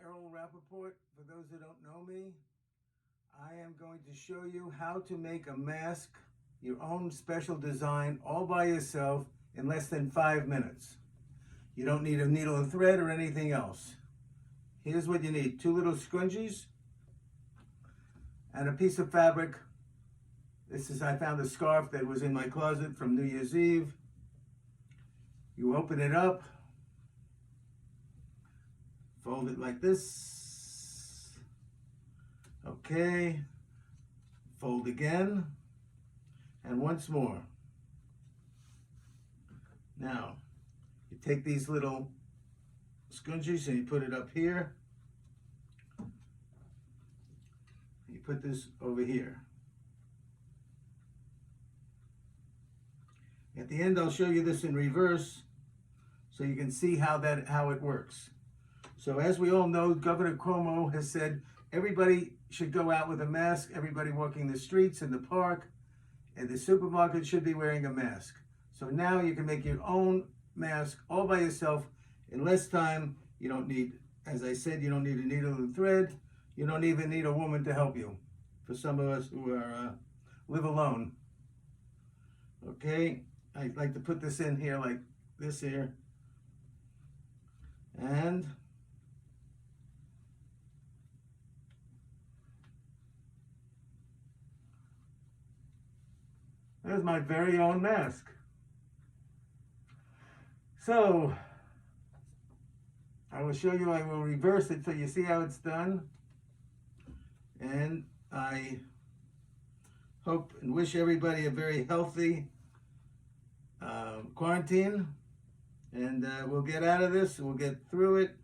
For those who don't know me, I am going to show you how to make a mask, your own special design, all by yourself in less than 5 minutes. You don't need a needle and thread or anything else. Here's what you need: 2 little scrunchies and a piece of fabric. I found a scarf that was in my closet from New Year's Eve. You open it up, fold it like this. Okay, fold again, and once more. Now, you take these little scrunchies and you put it up here. You put this over here. At the end, I'll show you this in reverse so you can see how it works. So as we all know, Governor Cuomo has said everybody should go out with a mask. Everybody walking the streets and the park and the supermarket should be wearing a mask. So now you can make your own mask all by yourself in less time. You don't need, as I said, you don't need a needle and thread. You don't even need a woman to help you. For some of us who are live alone. Okay, I like to put this in here like this here. And there's my very own mask. So I will show you, I will reverse it so you see how it's done. And I hope and wish everybody a very healthy quarantine. And we'll get out of this, we'll get through it.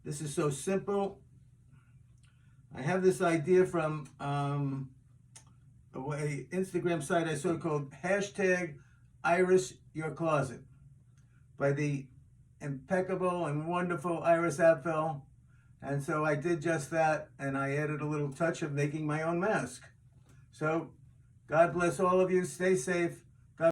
This is so simple. I have this idea from a Instagram site I saw called #IrisYourCloset by the impeccable and wonderful Iris Apfel. And so I did just that, and I added a little touch of making my own mask. So God bless all of you. Stay safe.